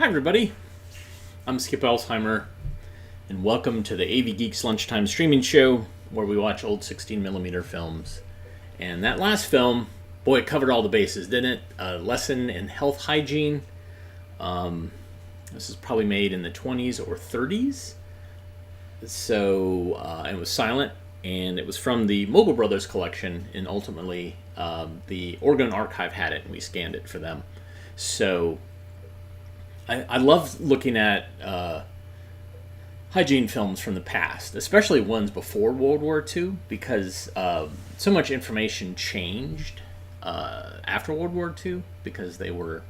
Hi, everybody. I'm Skip Elsheimer, and welcome to the AV Geeks Lunchtime Streaming Show, where we watch old 16mm films. And that last film, boy, it covered all the bases, didn't it? A lesson in health hygiene. This is probably made in the 20s or 30s. So, it was silent, and it was from the Mogul Brothers collection, and ultimately, the Oregon Archive had it, and we scanned it for them. So, I love looking at hygiene films from the past, especially ones before World War II, because so much information changed after World War II, because they were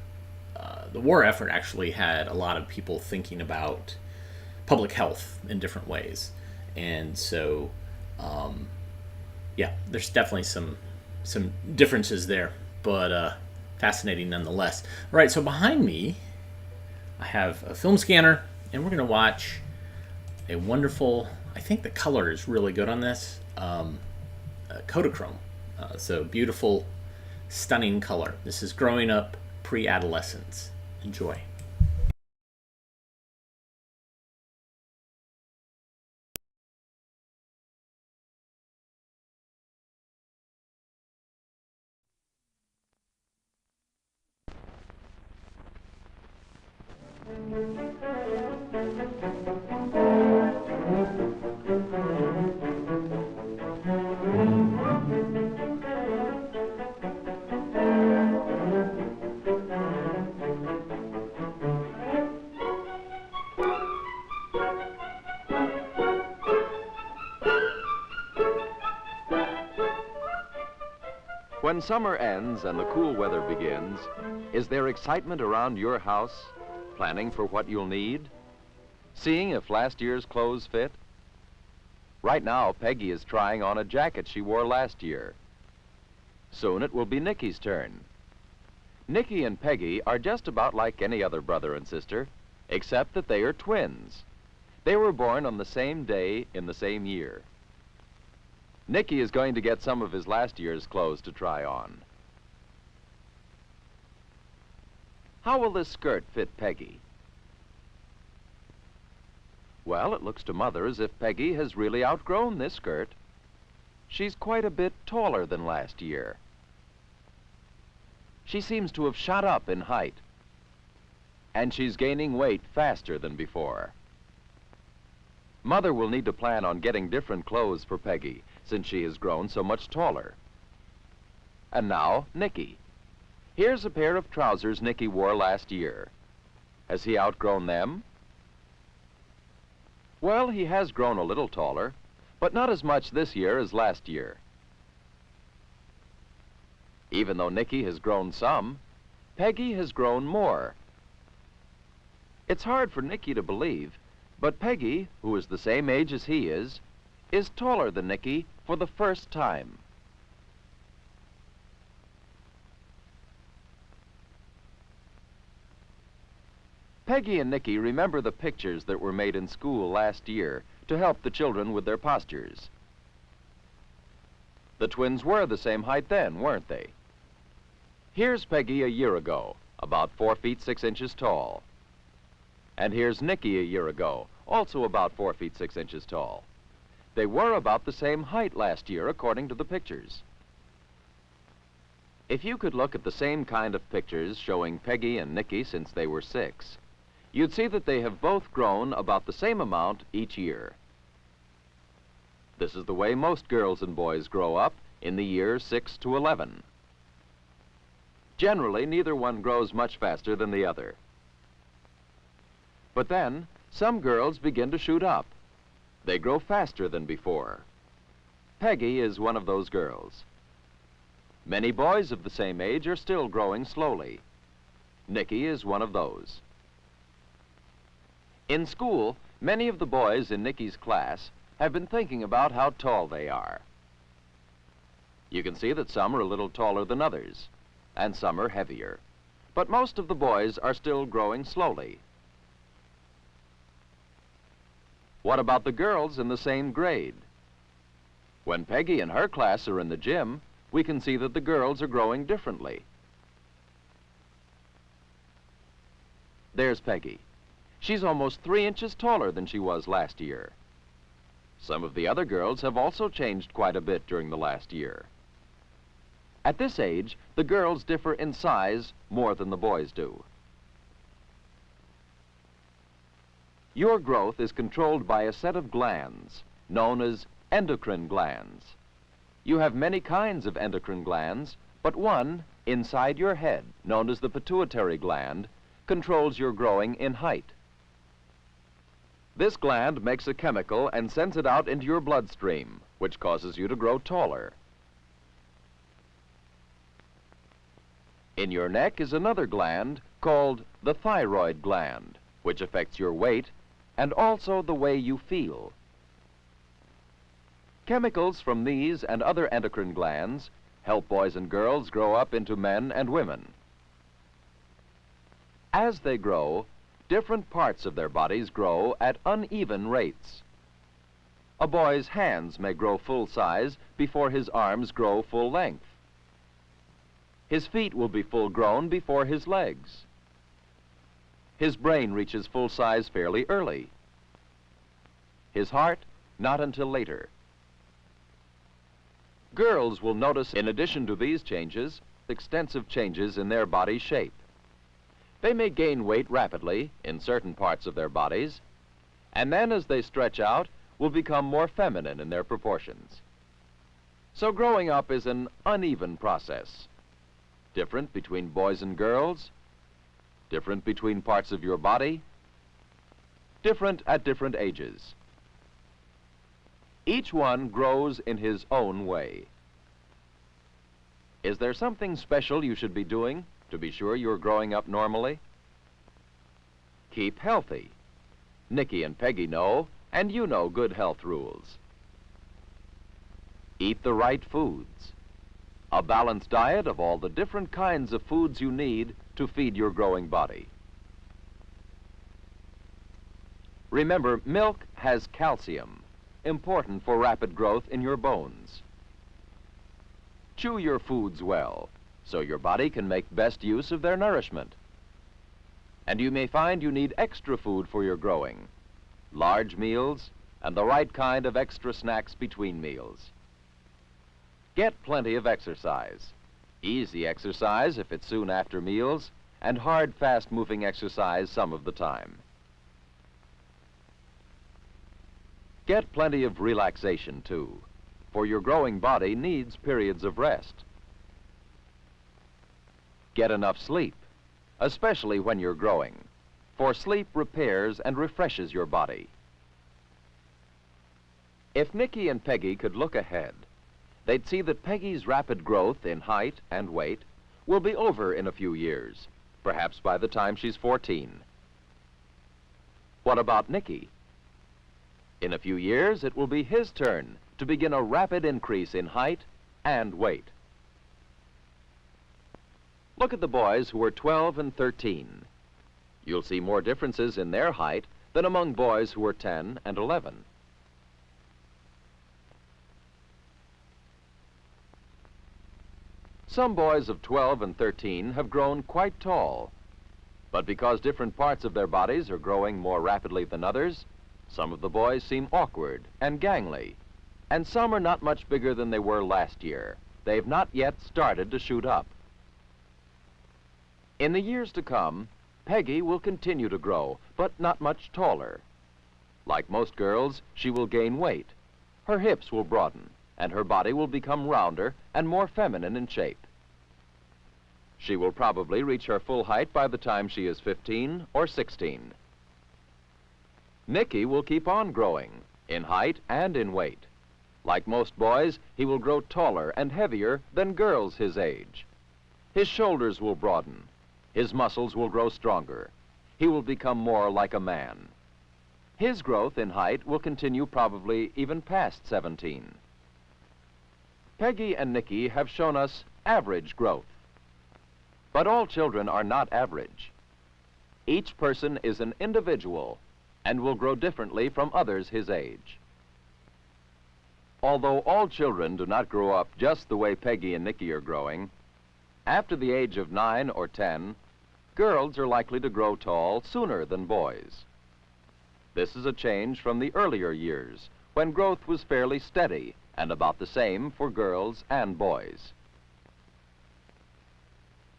the war effort actually had a lot of people thinking about public health in different ways, and so yeah, there's definitely some differences there, but fascinating nonetheless. All right, so behind me I have a film scanner, and we're going to watch a wonderful, I think the color is really good on this, Kodachrome. So beautiful, stunning color. This is Growing Up Pre-Adolescence. Enjoy. When summer ends and the cool weather begins, is there excitement around your house, planning for what you'll need? Seeing if last year's clothes fit? Right now, Peggy is trying on a jacket she wore last year. Soon it will be Nikki's turn. Nikki and Peggy are just about like any other brother and sister, except that they are twins. They were born on the same day in the same year. Nikki is going to get some of his last year's clothes to try on. How will this skirt fit Peggy? Well, it looks to Mother as if Peggy has really outgrown this skirt. She's quite a bit taller than last year. She seems to have shot up in height. And she's gaining weight faster than before. Mother will need to plan on getting different clothes for Peggy, since she has grown so much taller. And now, Nikki. Here's a pair of trousers Nikki wore last year. Has he outgrown them? Well, he has grown a little taller, but not as much this year as last year. Even though Nikki has grown some, Peggy has grown more. It's hard for Nikki to believe, but Peggy, who is the same age as he is taller than Nikki for the first time. Peggy and Nikki remember the pictures that were made in school last year to help the children with their postures. The twins were the same height then, weren't they? Here's Peggy a year ago, about 4 feet 6 inches tall. And here's Nikki a year ago, also about 4 feet 6 inches tall. They were about the same height last year, according to the pictures. If you could look at the same kind of pictures showing Peggy and Nikki since they were 6, you'd see that they have both grown about the same amount each year. This is the way most girls and boys grow up in the years 6 to 11. Generally, neither one grows much faster than the other. But then, some girls begin to shoot up. They grow faster than before. Peggy is one of those girls. Many boys of the same age are still growing slowly. Nikki is one of those. In school, many of the boys in Nikki's class have been thinking about how tall they are. You can see that some are a little taller than others, and some are heavier. But most of the boys are still growing slowly. What about the girls in the same grade? When Peggy and her class are in the gym, we can see that the girls are growing differently. There's Peggy. She's almost 3 inches taller than she was last year. Some of the other girls have also changed quite a bit during the last year. At this age, the girls differ in size more than the boys do. Your growth is controlled by a set of glands known as endocrine glands. You have many kinds of endocrine glands, but one inside your head, known as the pituitary gland, controls your growing in height. This gland makes a chemical and sends it out into your bloodstream, which causes you to grow taller. In your neck is another gland called the thyroid gland, which affects your weight and also the way you feel. Chemicals from these and other endocrine glands help boys and girls grow up into men and women. As they grow, different parts of their bodies grow at uneven rates. A boy's hands may grow full size before his arms grow full length. His feet will be full grown before his legs. His brain reaches full size fairly early. His heart, not until later. Girls will notice, in addition to these changes, extensive changes in their body shape. They may gain weight rapidly in certain parts of their bodies, and then as they stretch out, will become more feminine in their proportions. So growing up is an uneven process. Different between boys and girls, different between parts of your body, different at different ages. Each one grows in his own way. Is there something special you should be doing to be sure you're growing up normally? Keep healthy. Nicky and Peggy know, and you know good health rules. Eat the right foods. A balanced diet of all the different kinds of foods you need to feed your growing body. Remember, milk has calcium, important for rapid growth in your bones. Chew your foods well, so your body can make best use of their nourishment. And you may find you need extra food for your growing, large meals, and the right kind of extra snacks between meals. Get plenty of exercise. Easy exercise if it's soon after meals, and hard, fast-moving exercise some of the time. Get plenty of relaxation, too, for your growing body needs periods of rest. Get enough sleep, especially when you're growing, for sleep repairs and refreshes your body. If Nicky and Peggy could look ahead, they'd see that Peggy's rapid growth in height and weight will be over in a few years, perhaps by the time she's 14. What about Nicky? In a few years, it will be his turn to begin a rapid increase in height and weight. Look at the boys who are 12 and 13. You'll see more differences in their height than among boys who are 10 and 11. Some boys of 12 and 13 have grown quite tall, but because different parts of their bodies are growing more rapidly than others, some of the boys seem awkward and gangly, and some are not much bigger than they were last year. They've not yet started to shoot up. In the years to come, Peggy will continue to grow, but not much taller. Like most girls, she will gain weight. Her hips will broaden, and her body will become rounder and more feminine in shape. She will probably reach her full height by the time she is 15 or 16. Nicky will keep on growing, in height and in weight. Like most boys, he will grow taller and heavier than girls his age. His shoulders will broaden. His muscles will grow stronger. He will become more like a man. His growth in height will continue probably even past 17. Peggy and Nicky have shown us average growth. But all children are not average. Each person is an individual and will grow differently from others his age. Although all children do not grow up just the way Peggy and Nicky are growing, after the age of 9 or 10, girls are likely to grow tall sooner than boys. This is a change from the earlier years, when growth was fairly steady and about the same for girls and boys.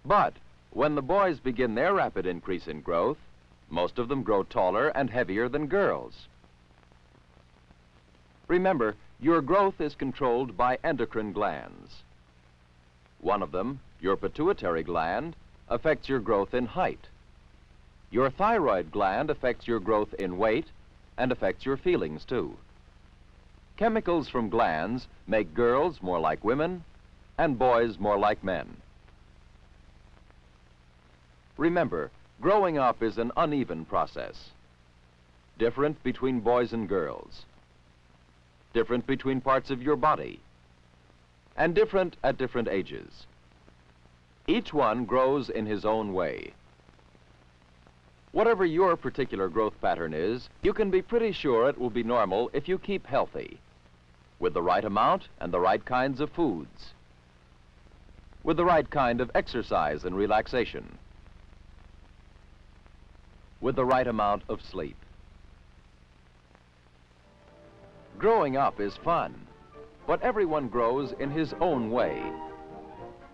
But when the boys begin their rapid increase in growth, most of them grow taller and heavier than girls. Remember, your growth is controlled by endocrine glands. One of them, your pituitary gland, affects your growth in height. Your thyroid gland affects your growth in weight and affects your feelings too. Chemicals from glands make girls more like women and boys more like men. Remember, growing up is an uneven process. Different between boys and girls. Different between parts of your body. And different at different ages. Each one grows in his own way. Whatever your particular growth pattern is, you can be pretty sure it will be normal if you keep healthy, with the right amount and the right kinds of foods, with the right kind of exercise and relaxation, with the right amount of sleep. Growing up is fun, but everyone grows in his own way.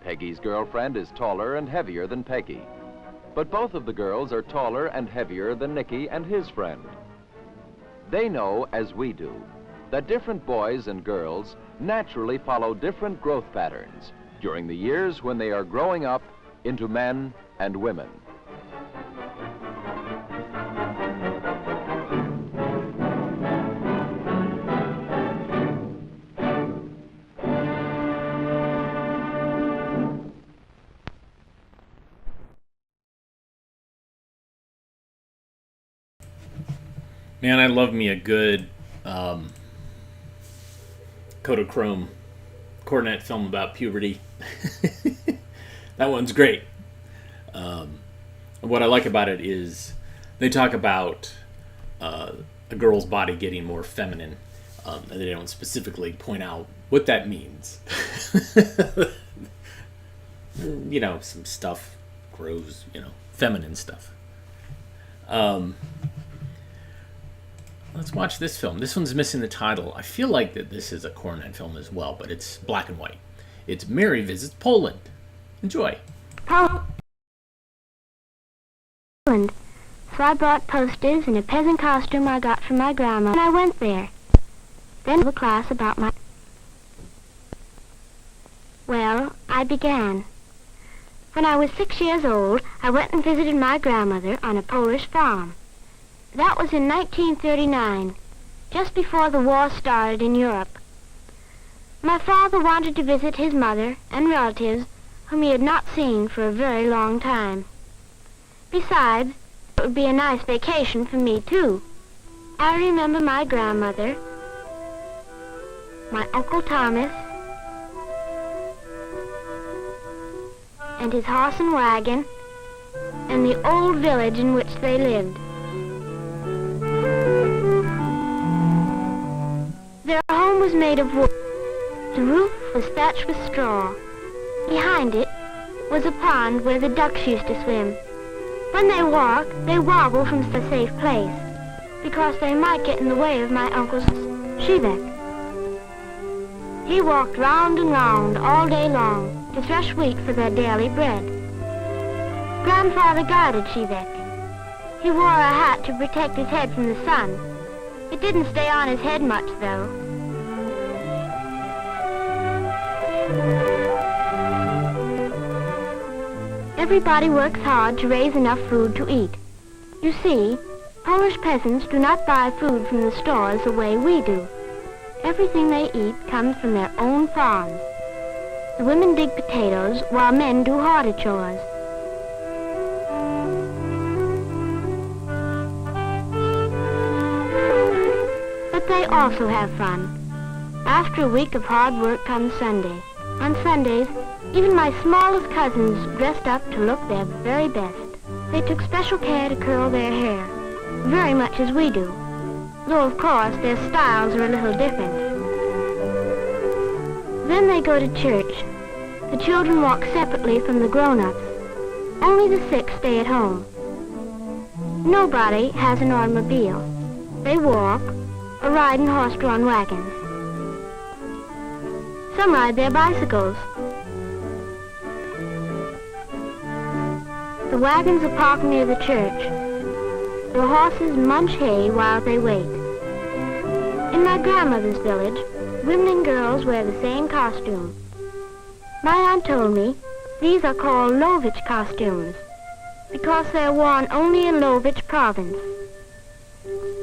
Peggy's girlfriend is taller and heavier than Peggy, but both of the girls are taller and heavier than Nicky and his friend. They know, as we do, that different boys and girls naturally follow different growth patterns during the years when they are growing up into men and women. Man, I love me a good Kodachrome Cornet film about puberty. That one's great. What I like about it is they talk about a girl's body getting more feminine, and they don't specifically point out what that means. You know, some stuff grows, feminine stuff. Let's watch this film. This one's missing the title. I feel like that this is a Cornet film as well, but it's black and white. It's Mary Visits Poland. Enjoy. Poland. So I brought posters and a peasant costume I got from my grandma, and I went there. Then the class about my... Well, I began. When I was 6 years old, I went and visited my grandmother on a Polish farm. That was in 1939, just before the war started in Europe. My father wanted to visit his mother and relatives whom he had not seen for a very long time. Besides, it would be a nice vacation for me, too. I remember my grandmother, my Uncle Thomas, and his horse and wagon, and the old village in which they lived. Their home was made of wood. The roof was thatched with straw. Behind it was a pond where the ducks used to swim. When they walk, they wobble from a safe place, because they might get in the way of my uncle's shebeck. He walked round and round all day long to thresh wheat for their daily bread. Grandfather guarded shebeck. He wore a hat to protect his head from the sun. It didn't stay on his head much, though. Everybody works hard to raise enough food to eat. You see, Polish peasants do not buy food from the stores the way we do. Everything they eat comes from their own farms. The women dig potatoes while men do harder chores. But they also have fun. After a week of hard work comes Sunday. On Sundays, even my smallest cousins dressed up to look their very best. They took special care to curl their hair, very much as we do, though of course their styles are a little different. Then they go to church. The children walk separately from the grown-ups. Only the sick stay at home. Nobody has an automobile. They walk or ride in horse-drawn wagons. Some ride their bicycles. The wagons are parked near the church. The horses munch hay while they wait. In my grandmother's village, women and girls wear the same costume. My aunt told me these are called Lovich costumes because they are worn only in Lovich province.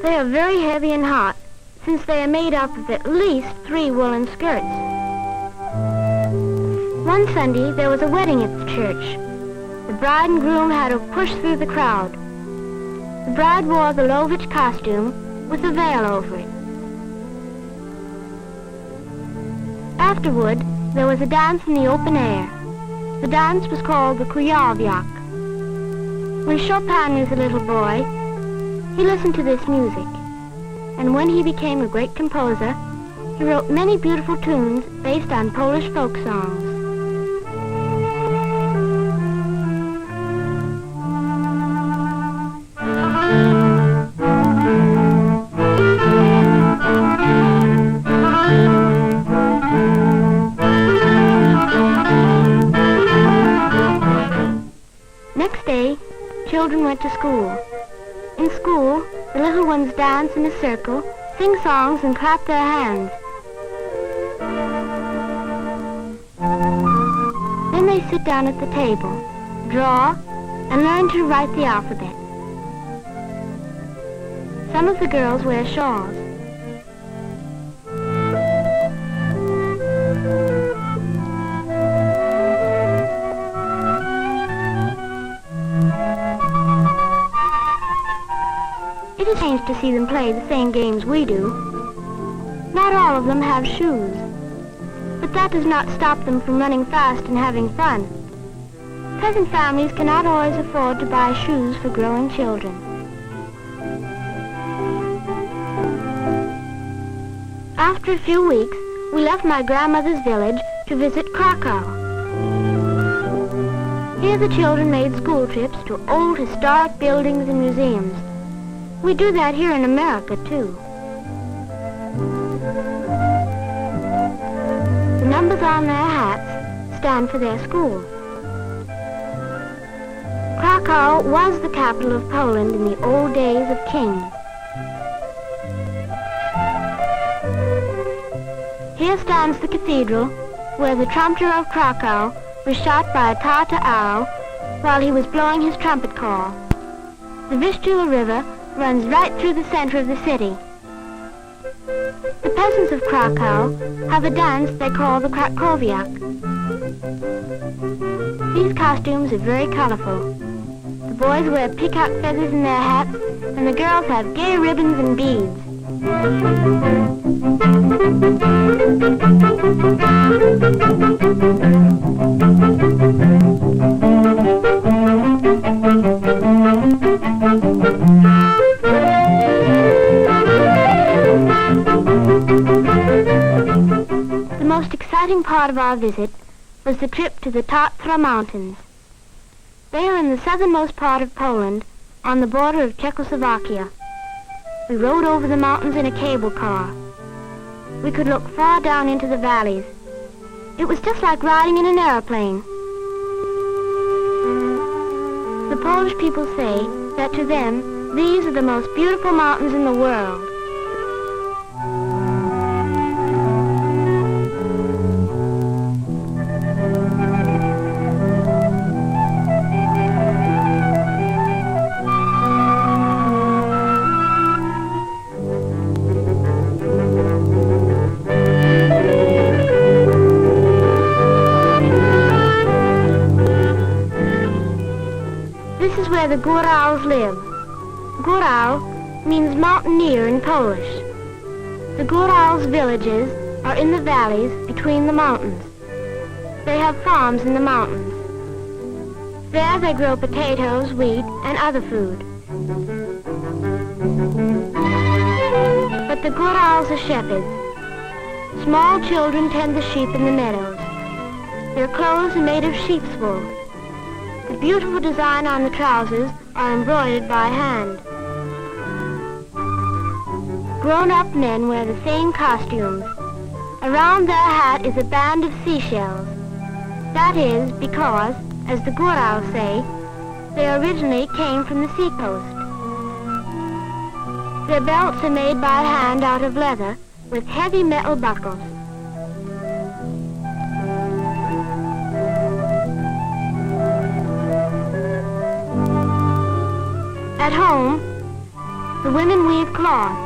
They are very heavy and hot since they are made up of at least 3 woolen skirts. One Sunday there was a wedding at the church. The bride and groom had to push through the crowd. The bride wore the Lovich costume with a veil over it. Afterward, there was a dance in the open air. The dance was called the Kuyavyak. When Chopin was a little boy, he listened to this music, and when he became a great composer, he wrote many beautiful tunes based on Polish folk songs. Children went to school. In school, the little ones dance in a circle, sing songs, and clap their hands. Then they sit down at the table, draw, and learn to write the alphabet. Some of the girls wear shawls. It is strange to see them play the same games we do. Not all of them have shoes, but that does not stop them from running fast and having fun. Peasant families cannot always afford to buy shoes for growing children. After a few weeks, we left my grandmother's village to visit Krakow. Here the children made school trips to old historic buildings and museums. We do that here in America, too. The numbers on their hats stand for their school. Krakow was the capital of Poland in the old days of kings. Here stands the cathedral where the trumpeter of Krakow was shot by a Tartar arrow while he was blowing his trumpet call. The Vistula River runs right through the center of the city. The peasants of Krakow have a dance they call the Krakowiak. These costumes are very colorful. The boys wear peacock feathers in their hats, and the girls have gay ribbons and beads. The most exciting part of our visit was the trip to the Tatra Mountains. They are in the southernmost part of Poland, on the border of Czechoslovakia. We rode over the mountains in a cable car. We could look far down into the valleys. It was just like riding in an airplane. The Polish people say that to them, these are the most beautiful mountains in the world. This is where the Górals live. Góral means mountaineer in Polish. The Górals villages are in the valleys between the mountains. They have farms in the mountains. There they grow potatoes, wheat, and other food. But the Górals are shepherds. Small children tend the sheep in the meadows. Their clothes are made of sheep's wool. The beautiful design on the trousers are embroidered by hand. Grown-up men wear the same costumes. Around their hat is a band of seashells. That is because, as the Gurals say, they originally came from the seacoast. Their belts are made by hand out of leather with heavy metal buckles. At home, the women weave cloth.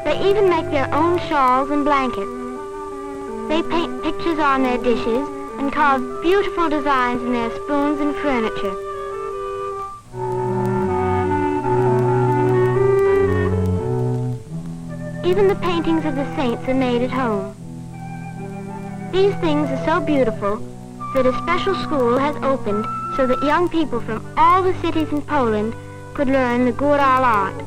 They even make their own shawls and blankets. They paint pictures on their dishes and carve beautiful designs in their spoons and furniture. Even the paintings of the saints are made at home. These things are so beautiful that a special school has opened so that young people from all the cities in Poland could learn the Gural art.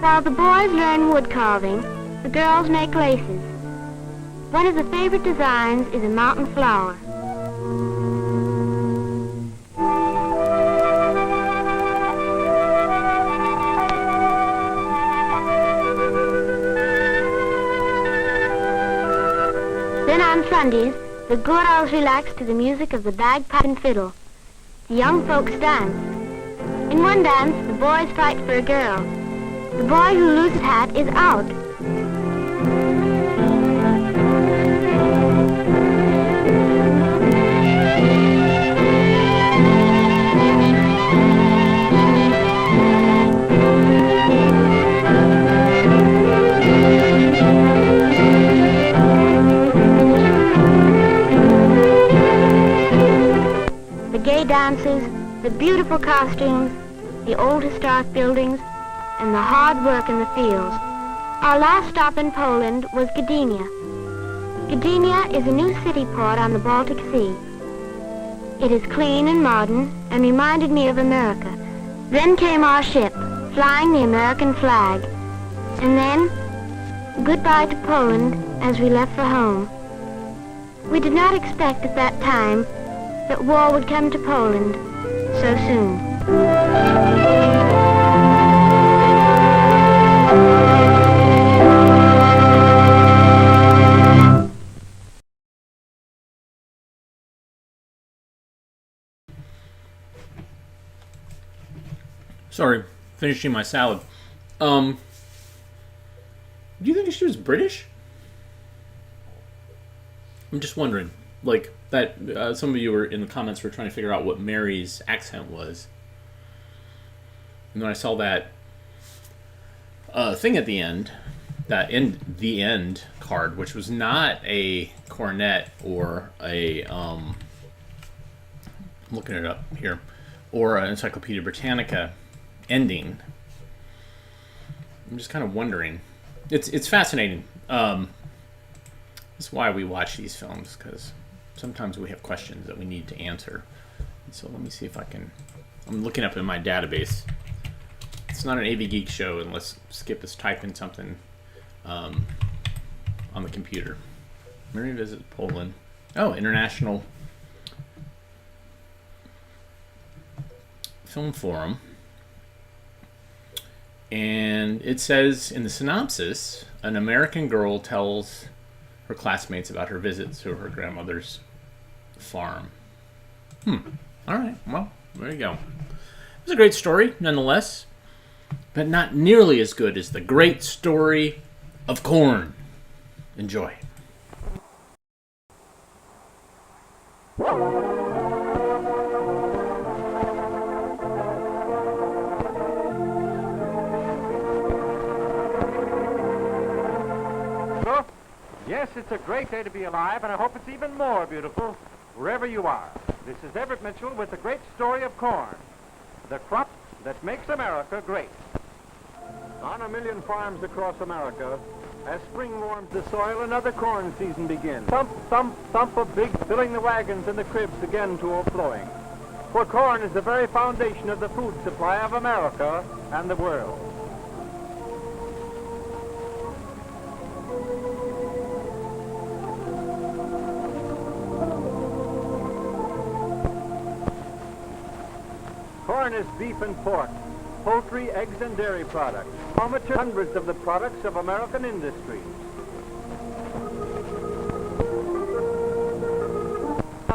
While the boys learn wood carving, the girls make laces. One of the favorite designs is a mountain flower. Then on Sundays, the Gurals relax to the music of the bagpipe and fiddle. The young folks dance. In one dance, the boys fight for a girl. The boy who loses hat is out. The gay dances, the beautiful costumes, the old historic buildings, and the hard work in the fields. Our last stop in Poland was Gdynia. Gdynia is a new city port on the Baltic Sea. It is clean and modern and reminded me of America. Then came our ship, flying the American flag. And then, goodbye to Poland as we left for home. We did not expect at that time that war would come to Poland so soon. Sorry, finishing my salad. Do you think she was British? I'm just wondering. Like, that some of you were in the comments were trying to figure out what Mary's accent was. And then I saw that thing at the end, that the end card, which was not a cornet or a, I'm looking it up here, or an Encyclopedia Britannica ending. I'm just kind of wondering. It's fascinating. That's why we watch these films, because sometimes we have questions that we need to answer. So let me see if I can. I'm looking up in my database. It's not an AV Geek show unless Skip is typing something on the computer. Mary visits Poland. Oh, International Film Forum. And it says in the synopsis, an American girl tells her classmates about her visit to her grandmother's farm. All right. Well, there you go. It's a great story, nonetheless, but not nearly as good as the great story of corn. Enjoy. Yes, it's a great day to be alive, and I hope it's even more beautiful wherever you are. This is Everett Mitchell with the great story of corn, the crop that makes America great. On 1 million farms across America, As spring warms the soil, another corn season begins. Thump, thump, thump of big, filling the wagons and the cribs again to overflowing. For corn is the very foundation of the food supply of America and the world. Corn is beef and pork, poultry, eggs, and dairy products. Hundreds of the products of American industries.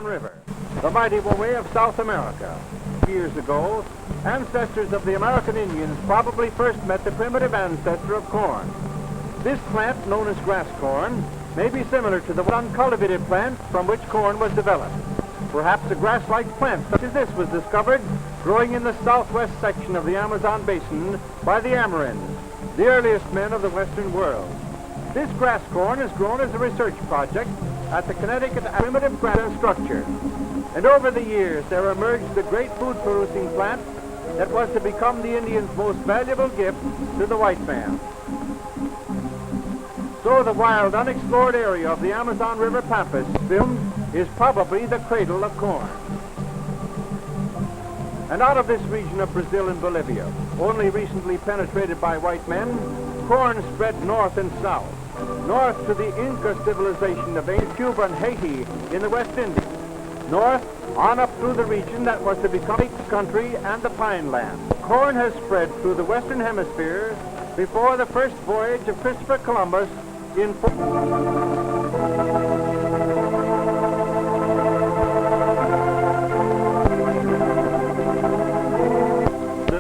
River, the mighty way of South America. Years ago, ancestors of the American Indians probably first met the primitive ancestor of corn. This plant, known as grass corn, may be similar to the uncultivated plant from which corn was developed. Perhaps a grass-like plant such as this was discovered growing in the southwest section of the Amazon basin by the Amerinds, the earliest men of the Western world. This grass corn is grown as a research project at the Connecticut Primitive Grass Structure. And over the years, there emerged the great food-producing plant that was to become the Indians' most valuable gift to the white man. So the wild, unexplored area of the Amazon River Pampas filmed is probably the cradle of corn. And out of this region of Brazil and Bolivia, only recently penetrated by white men, corn spread north and south. North to the Inca civilization of ancient Cuba and Haiti in the West Indies. North, on up through the region that was to become the country and the pine land. Corn has spread through the Western Hemisphere before the first voyage of Christopher Columbus in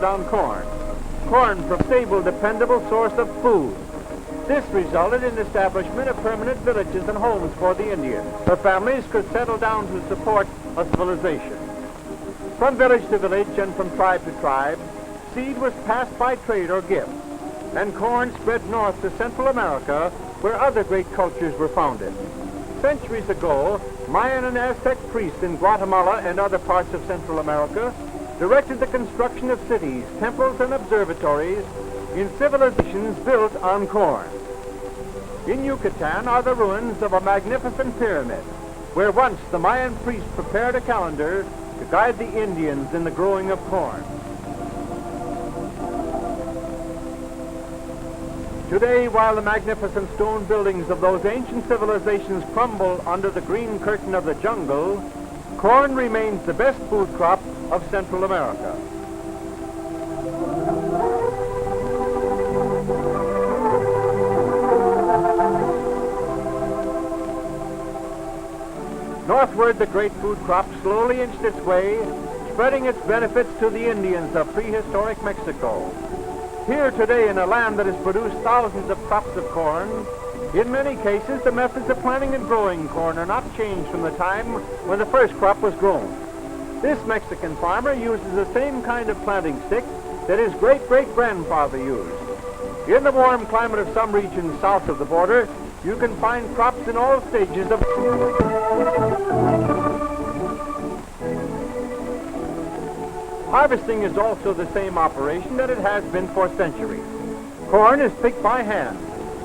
on corn. Corn from stable, dependable source of food. This resulted in the establishment of permanent villages and homes for the Indians. Their families could settle down to support a civilization. From village to village and from tribe to tribe, seed was passed by trade or gift, and corn spread north to Central America, where other great cultures were founded. Centuries ago, Mayan and Aztec priests in Guatemala and other parts of Central America directed the construction of cities, temples, and observatories in civilizations built on corn. In Yucatan are the ruins of a magnificent pyramid, where once the Mayan priests prepared a calendar to guide the Indians in the growing of corn. Today, while the magnificent stone buildings of those ancient civilizations crumble under the green curtain of the jungle, corn remains the best food crop of Central America. Northward, the great food crop slowly inched its way, spreading its benefits to the Indians of prehistoric Mexico. Here today, in a land that has produced thousands of crops of corn, in many cases, the methods of planting and growing corn are not changed from the time when the first crop was grown. This Mexican farmer uses the same kind of planting stick that his great-great-grandfather used. In the warm climate of some regions south of the border, you can find crops in all stages of... Harvesting is also the same operation that it has been for centuries. Corn is picked by hand,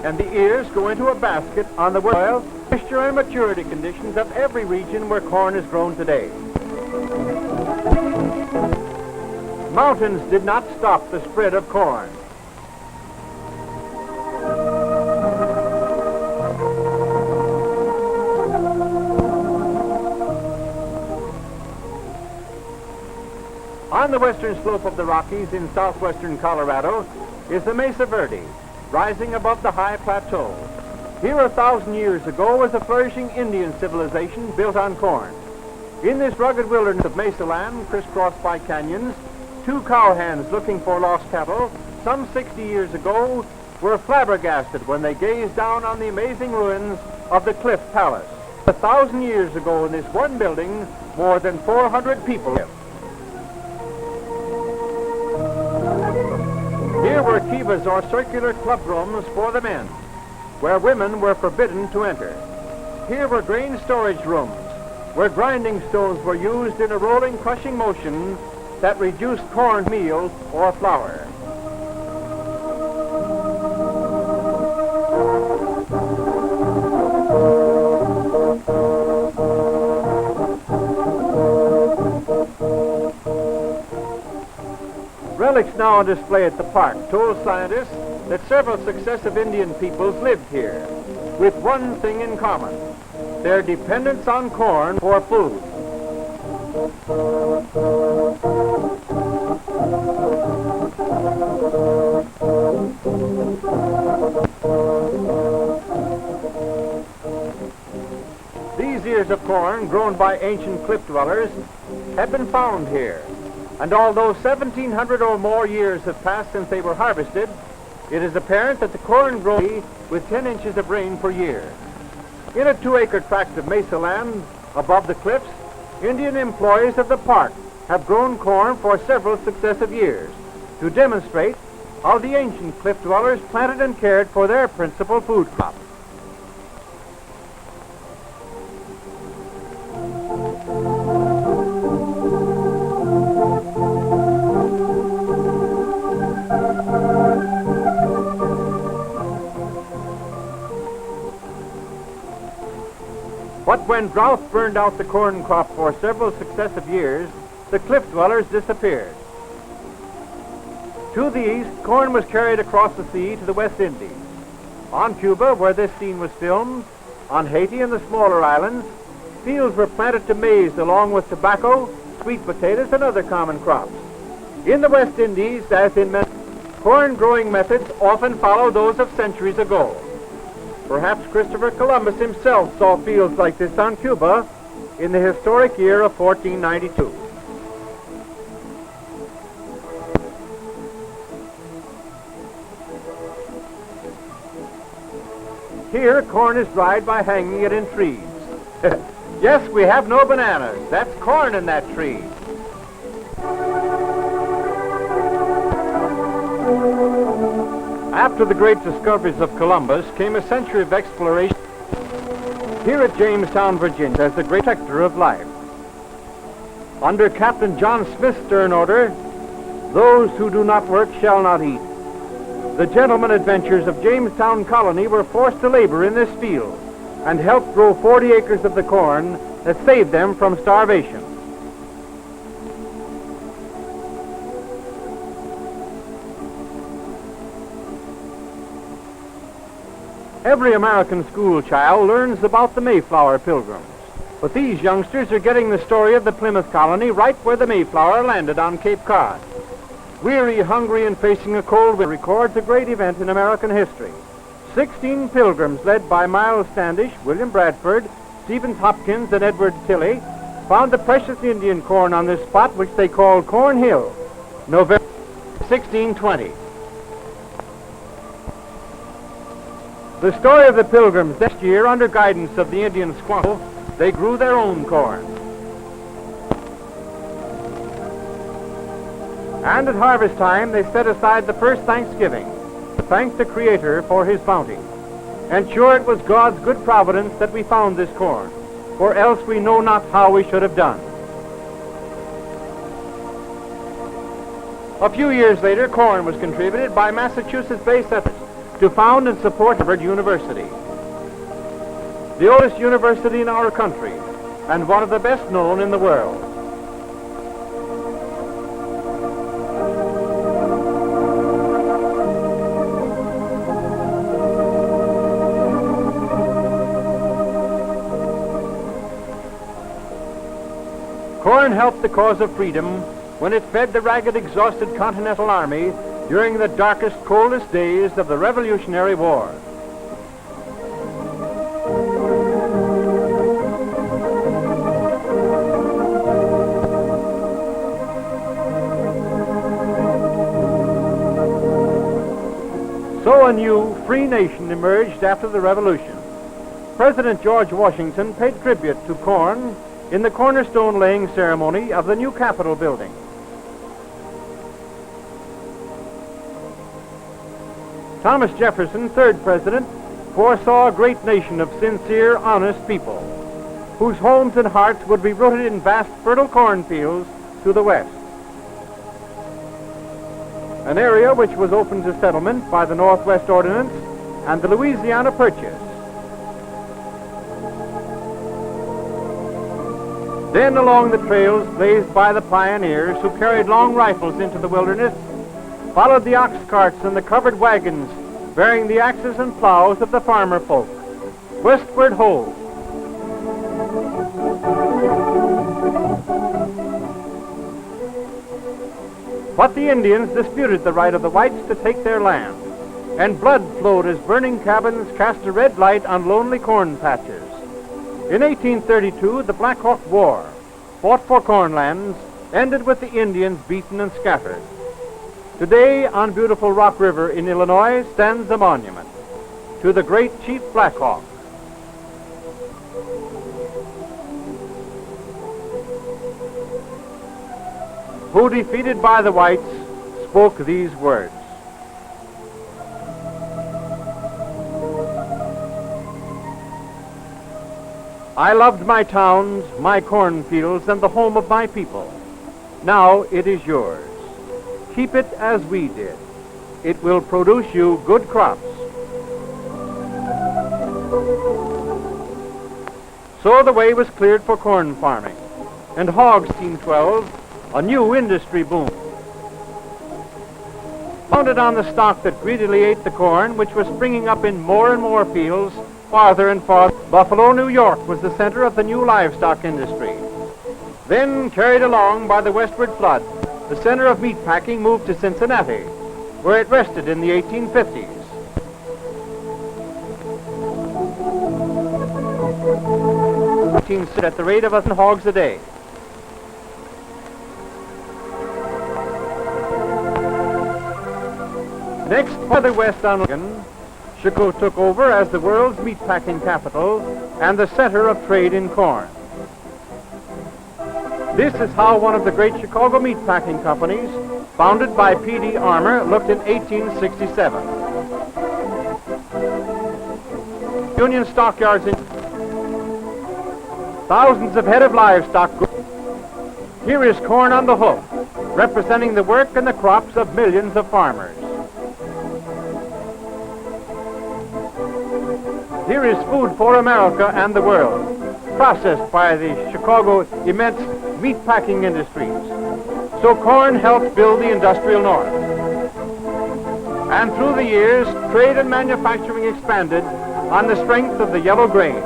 and the ears go into a basket on the soil, moisture and maturity conditions of every region where corn is grown today. Mountains did not stop the spread of corn. On the western slope of the Rockies in southwestern Colorado is the Mesa Verde, rising above the high plateaus. Here 1,000 years ago was a flourishing Indian civilization built on corn. In this rugged wilderness of mesa land, crisscrossed by canyons, two cowhands looking for lost cattle some 60 years ago were flabbergasted when they gazed down on the amazing ruins of the Cliff Palace. 1,000 years ago in this one building, more than 400 people lived. Here were kivas, or circular club rooms for the men, where women were forbidden to enter. Here were grain storage rooms, where grinding stones were used in a rolling, crushing motion that reduced corn meal or flour. Relics now on display at the park told scientists that several successive Indian peoples lived here, with one thing in common: their dependence on corn for food. These ears of corn, grown by ancient cliff dwellers, have been found here. And although 1,700 or more years have passed since they were harvested, it is apparent that the corn grows with 10 inches of rain per year. In a 2-acre tract of mesa land above the cliffs, Indian employees of the park have grown corn for several successive years to demonstrate how the ancient cliff dwellers planted and cared for their principal food crop. But when drought burned out the corn crop for several successive years, the cliff dwellers disappeared. To the east, corn was carried across the sea to the West Indies. On Cuba, where this scene was filmed, on Haiti and the smaller islands, fields were planted to maize along with tobacco, sweet potatoes, and other common crops. In the West Indies, as in many, corn growing methods often follow those of centuries ago. Perhaps Christopher Columbus himself saw fields like this on Cuba in the historic year of 1492. Here, corn is dried by hanging it in trees. Yes, we have no bananas. That's corn in that tree. After the great discoveries of Columbus came a century of exploration here at Jamestown, Virginia, as the great protector of life. Under Captain John Smith's stern order, those who do not work shall not eat. The gentlemen adventurers of Jamestown Colony were forced to labor in this field and helped grow 40 acres of the corn that saved them from starvation. Every American school child learns about the Mayflower Pilgrims, but these youngsters are getting the story of the Plymouth colony right where the Mayflower landed on Cape Cod. Weary, hungry, and facing a cold wind, records a great event in American history. 16 pilgrims led by Miles Standish, William Bradford, Stephen Hopkins, and Edward Tilley found the precious Indian corn on this spot which they called Corn Hill, November 1620. The story of the pilgrims next year, under guidance of the Indian Squaw, they grew their own corn. And at harvest time, they set aside the first Thanksgiving to thank the Creator for his bounty. And sure it was God's good providence that we found this corn, for else we know not how we should have done. A few years later, corn was contributed by Massachusetts-based settlers to found and support Harvard University, the oldest university in our country and one of the best known in the world. Corn helped the cause of freedom when it fed the ragged, exhausted Continental Army during the darkest, coldest days of the Revolutionary War. So a new, free nation emerged after the Revolution. President George Washington paid tribute to corn in the cornerstone laying ceremony of the new Capitol building. Thomas Jefferson, third president, foresaw a great nation of sincere, honest people, whose homes and hearts would be rooted in vast, fertile cornfields to the west. An area which was open to settlement by the Northwest Ordinance and the Louisiana Purchase. Then along the trails blazed by the pioneers who carried long rifles into the wilderness followed the ox carts and the covered wagons bearing the axes and plows of the farmer folk. Westward ho! But the Indians disputed the right of the whites to take their land, and blood flowed as burning cabins cast a red light on lonely corn patches. In 1832, the Black Hawk War, fought for corn lands, ended with the Indians beaten and scattered. Today, on beautiful Rock River in Illinois, stands a monument to the great Chief Black Hawk. Who, defeated by the whites, spoke these words. I loved my towns, my cornfields, and the home of my people. Now it is yours. Keep it as we did. It will produce you good crops. So the way was cleared for corn farming, and hogs 1812, a new industry boom. Founded on the stock that greedily ate the corn, which was springing up in more and more fields, farther and farther, Buffalo, New York was the center of the new livestock industry. Then, carried along by the westward flood, the center of meat packing moved to Cincinnati, where it rested in the 1850s. At the rate of 1,000 hogs a day. Next, farther west on Oregon, Chicago took over as the world's meatpacking capital and the center of trade in corn. This is how one of the great Chicago meatpacking companies, founded by P.D. Armour, looked in 1867. Union stockyards in thousands of head of livestock. Here is corn on the hoof, representing the work and the crops of millions of farmers. Here is food for America and the world, processed by the Chicago immense meatpacking industries. So corn helped build the industrial north. And through the years, trade and manufacturing expanded on the strength of the yellow grain.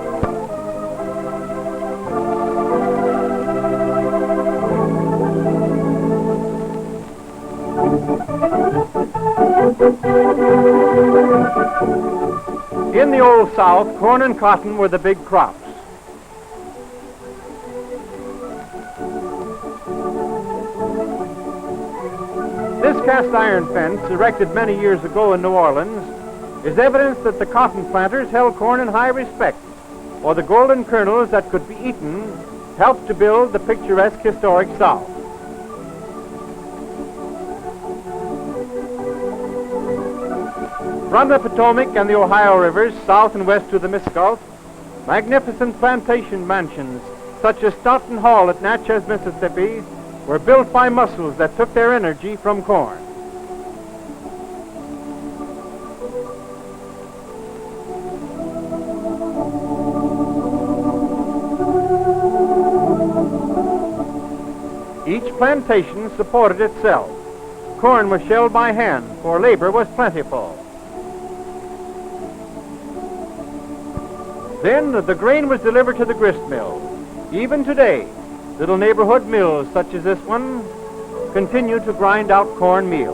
In the Old South, corn and cotton were the big crops. This cast iron fence, erected many years ago in New Orleans, is evidence that the cotton planters held corn in high respect, for the golden kernels that could be eaten helped to build the picturesque historic South. From the Potomac and the Ohio rivers, south and west to the Mississippi, magnificent plantation mansions, such as Staunton Hall at Natchez, Mississippi, were built by muscles that took their energy from corn. Each plantation supported itself. Corn was shelled by hand, for labor was plentiful. Then the grain was delivered to the grist mill. Even today, little neighborhood mills such as this one continue to grind out corn meal.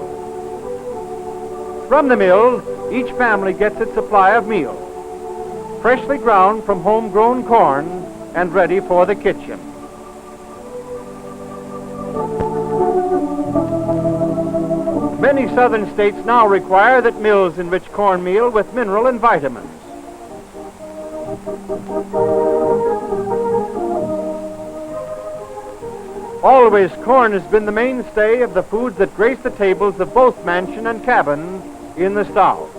From the mill, each family gets its supply of meal, freshly ground from homegrown corn and ready for the kitchen. Many southern states now require that mills enrich cornmeal with mineral and vitamins. Always, corn has been the mainstay of the foods that grace the tables of both mansion and cabin in the South.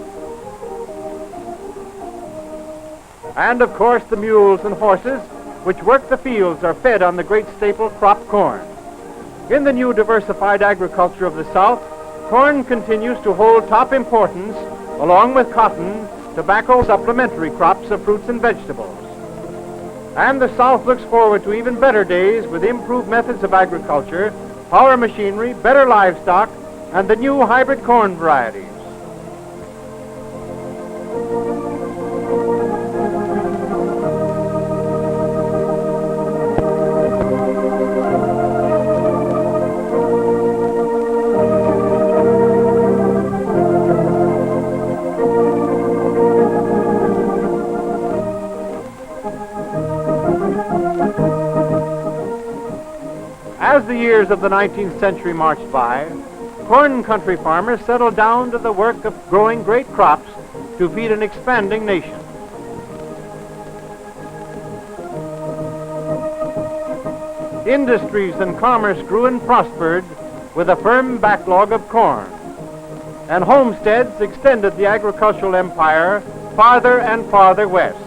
And of course, the mules and horses which work the fields are fed on the great staple crop corn. In the new diversified agriculture of the South, corn continues to hold top importance, along with cotton, tobacco, supplementary crops of fruits and vegetables. And the South looks forward to even better days with improved methods of agriculture, power machinery, better livestock, and the new hybrid corn varieties. As the years of the 19th century marched by, corn country farmers settled down to the work of growing great crops to feed an expanding nation. Industries and commerce grew and prospered with a firm backlog of corn, and homesteads extended the agricultural empire farther and farther west.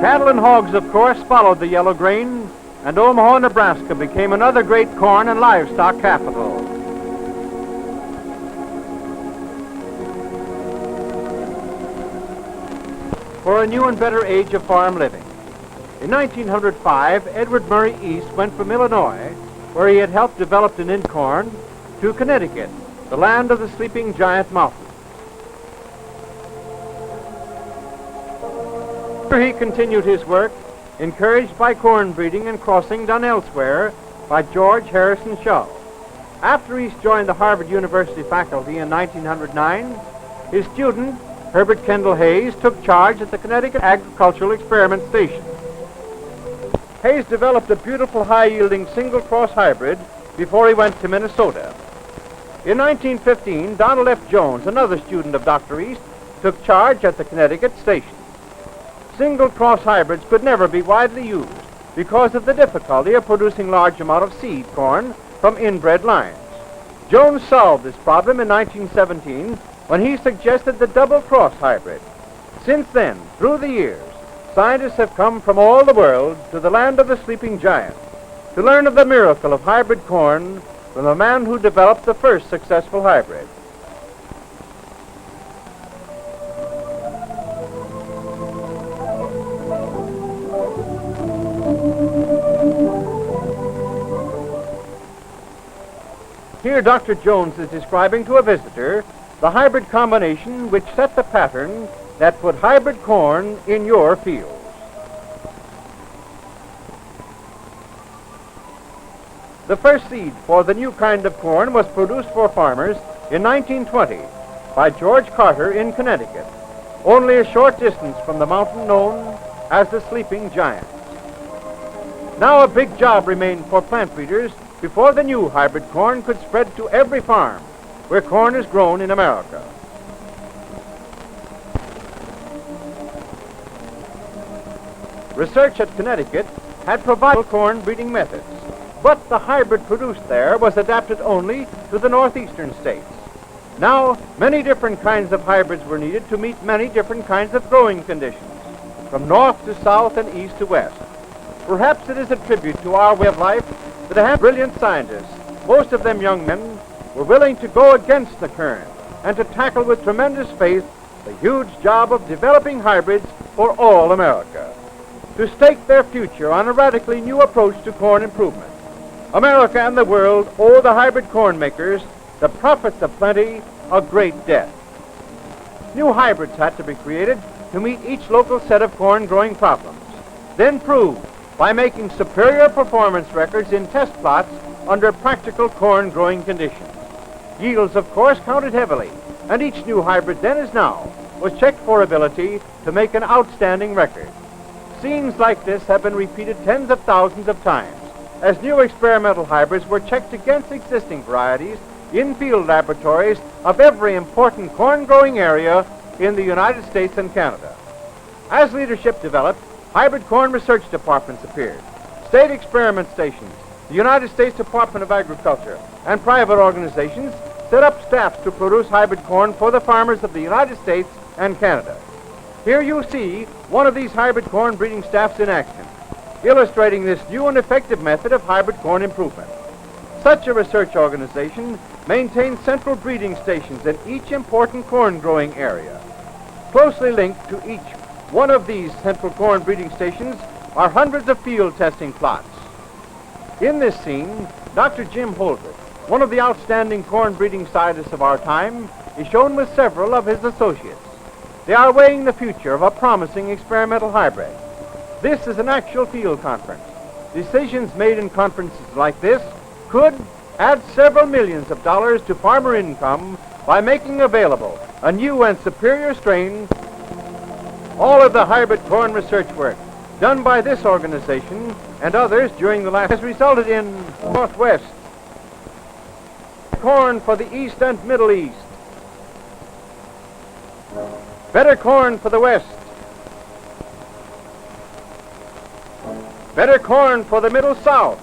Cattle and hogs, of course, followed the yellow grain, and Omaha, Nebraska became another great corn and livestock capital. For a new and better age of farm living. In 1905, Edward Murray East went from Illinois, where he had helped develop an in corn, to Connecticut, the land of the sleeping giant mountain. Here he continued his work, encouraged by corn breeding and crossing done elsewhere by George Harrison Shaw. After East joined the Harvard University faculty in 1909, his student, Herbert Kendall Hayes, took charge at the Connecticut Agricultural Experiment Station. Hayes developed a beautiful high-yielding single-cross hybrid before he went to Minnesota. In 1915, Donald F. Jones, another student of Dr. East, took charge at the Connecticut station. Single-cross hybrids could never be widely used because of the difficulty of producing large amount of seed corn from inbred lines. Jones solved this problem in 1917 when he suggested the double-cross hybrid. Since then, through the years, scientists have come from all the world to the land of the sleeping giant to learn of the miracle of hybrid corn from the man who developed the first successful hybrid. Here Dr. Jones is describing to a visitor the hybrid combination which set the pattern that put hybrid corn in your fields. The first seed for the new kind of corn was produced for farmers in 1920 by George Carter in Connecticut, only a short distance from the mountain known as the Sleeping Giant. Now a big job remained for plant breeders before the new hybrid corn could spread to every farm where corn is grown in America. Research at Connecticut had provided corn breeding methods, but the hybrid produced there was adapted only to the northeastern states. Now, many different kinds of hybrids were needed to meet many different kinds of growing conditions, from north to south and east to west. Perhaps it is a tribute to our way of life that I have brilliant scientists, most of them young men, were willing to go against the current and to tackle with tremendous faith the huge job of developing hybrids for all America, to stake their future on a radically new approach to corn improvement. America and the world owe the hybrid corn makers, the prophets of plenty, a great debt. New hybrids had to be created to meet each local set of corn growing problems, then proved by making superior performance records in test plots under practical corn growing conditions. Yields, of course, counted heavily, and each new hybrid then as now was checked for ability to make an outstanding record. Scenes like this have been repeated tens of thousands of times as new experimental hybrids were checked against existing varieties in field laboratories of every important corn growing area in the United States and Canada. As leadership developed, hybrid corn research departments appeared. State experiment stations, the United States Department of Agriculture, and private organizations set up staffs to produce hybrid corn for the farmers of the United States and Canada. Here you see one of these hybrid corn breeding staffs in action. illustrating this new and effective method of hybrid corn improvement. Such a research organization maintains central breeding stations in each important corn growing area. Closely linked to each one of these central corn breeding stations are hundreds of field testing plots. In this scene, Dr. Jim Holdred, one of the outstanding corn breeding scientists of our time, is shown with several of his associates. They are weighing the future of a promising experimental hybrid. This is an actual field conference. Decisions made in conferences like this could add several millions of dollars to farmer income by making available a new and superior strain. All of the hybrid corn research work done by this organization and others during the last has resulted in Northwest corn for the East and Middle East, better corn for the West, better corn for the Middle South,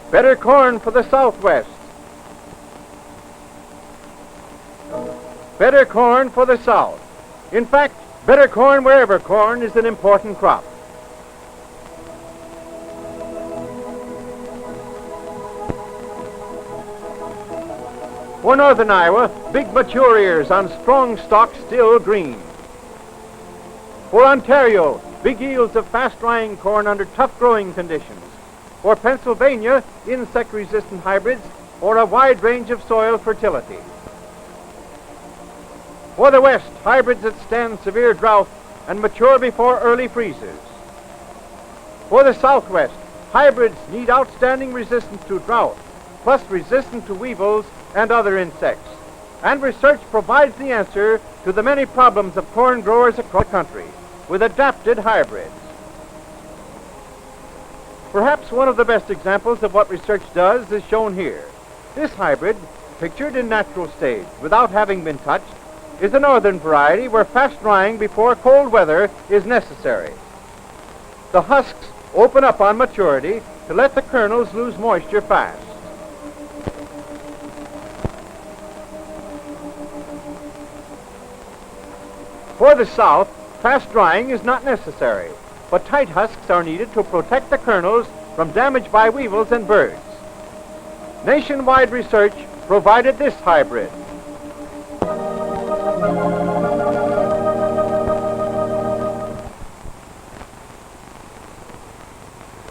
better corn for the Southwest, better corn for the South. In fact, better corn wherever corn is an important crop. For northern Iowa, big mature ears on strong stalks still green. For Ontario, big yields of fast-drying corn under tough growing conditions. For Pennsylvania, insect-resistant hybrids or a wide range of soil fertility. For the West, hybrids that stand severe drought and mature before early freezes. For the Southwest, hybrids need outstanding resistance to drought, plus resistance to weevils and other insects. And research provides the answer to the many problems of corn growers across the country with adapted hybrids. Perhaps one of the best examples of what research does is shown here. This hybrid, pictured in natural stage without having been touched, is a northern variety where fast drying before cold weather is necessary. The husks open up on maturity to let the kernels lose moisture fast. For the South, fast drying is not necessary, but tight husks are needed to protect the kernels from damage by weevils and birds. Nationwide research provided this hybrid.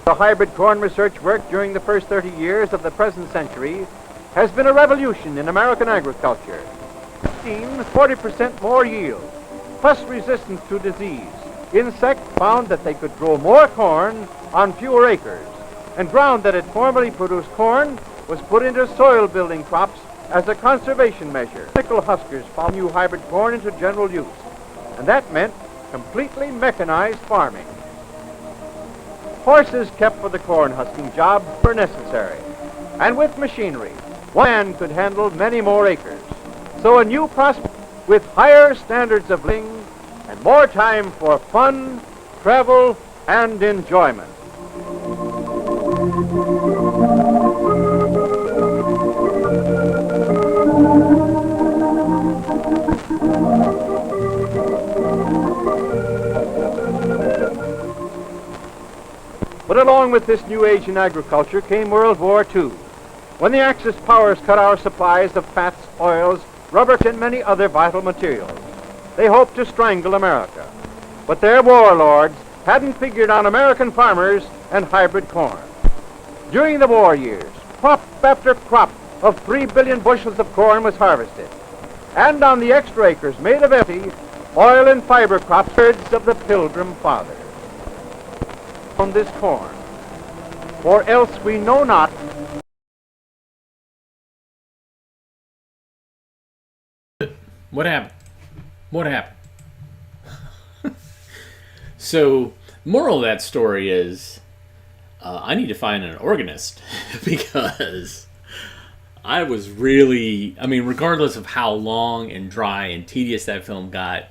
The hybrid corn research work during the first 30 years of the present century has been a revolution in American agriculture. 40% more yield, plus resistance to disease. Insects found that they could grow more corn on fewer acres, and ground that had formerly produced corn was put into soil-building crops as a conservation measure. Nickel huskers found new hybrid corn into general use, and that meant completely mechanized farming. Horses kept for the corn husking job were necessary, and with machinery, one man could handle many more acres. So a new prospect with higher standards of living and more time for fun, travel, and enjoyment. But along with this new age in agriculture came World War II, when the Axis powers cut our supplies of fats, oils, rubber, and many other vital materials. They hoped to strangle America. But their warlords hadn't figured on American farmers and hybrid corn. During the war years, crop after crop of 3 billion bushels of corn was harvested. And on the extra acres made available, oil and fiber crops, herds of the Pilgrim Fathers. On this corn, or else we know not. What happened? What happened? So, moral of that story is, I need to find an organist because I was really, regardless of how long and dry and tedious that film got,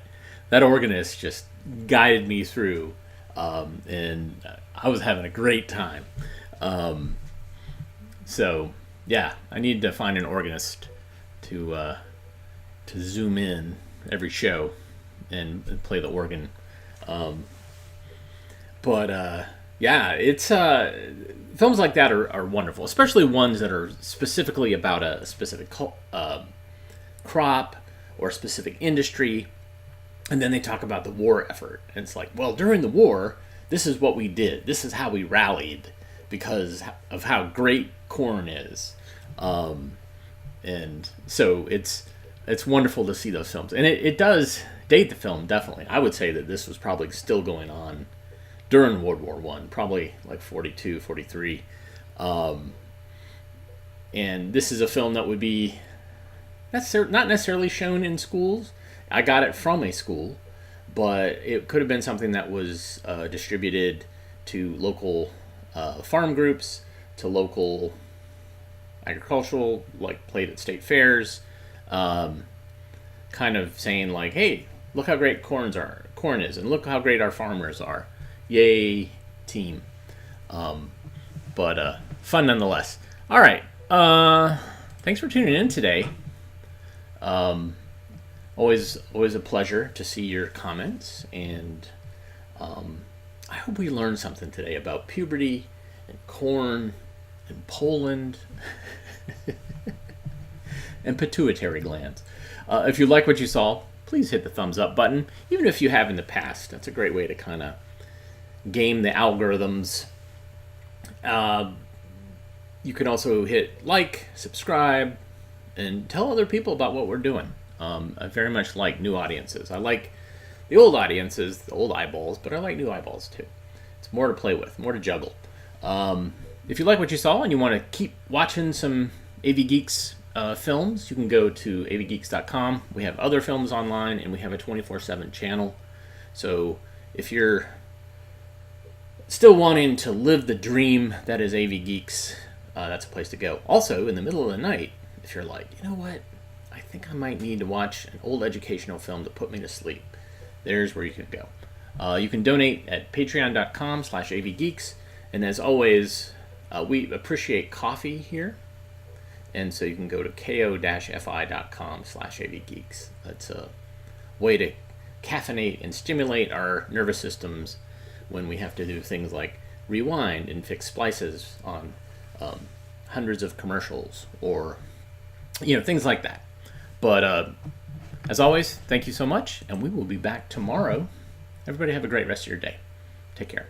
that organist just guided me through, and I was having a great time. So, yeah, I need to find an organist to zoom in every show and play the organ. But yeah, it's films like that are wonderful, especially ones that are specifically about a specific crop or a specific industry, and then they talk about the war effort. And it's like, well, during the war, this is what we did. This is how we rallied because of how great corn is. And so it's wonderful to see those films. And it does date the film, definitely. I would say that this was probably still going on during World War One, probably like 42, 43. And this is a film that would be not necessarily shown in schools. I got it from a school, but it could have been something that was distributed to local farm groups, to local agricultural, like played at state fairs, kind of saying like, hey, look how great corn is, and look how great our farmers are. Yay, team. But fun nonetheless. All right. Thanks for tuning in today. Always a pleasure to see your comments, and I hope we learned something today about puberty and corn and Poland and pituitary glands. If you like what you saw, please hit the thumbs up button, even if you have in the past. That's a great way to kind of game the algorithms. You can also hit like, subscribe, and tell other people about what we're doing. I very much like new audiences. I like the old audiences, the old eyeballs, but I like new eyeballs too. It's more to play with, more to juggle. If you like what you saw and you want to keep watching some AV Geeks films, you can go to avgeeks.com. We have other films online, and we have a 24/7 channel. So if you're still wanting to live the dream that is AV Geeks, that's a place to go. Also, in the middle of the night, if you're like, you know what, I think I might need to watch an old educational film to put me to sleep, there's where you can go. You can donate at patreon.com/avgeeks, and as always, we appreciate coffee here, and so you can go to ko-fi.com/avgeeks. That's a way to caffeinate and stimulate our nervous systems when we have to do things like rewind and fix splices on hundreds of commercials, or things like that. But as always, thank you so much, and we will be back tomorrow. Everybody have a great rest of your day. Take care.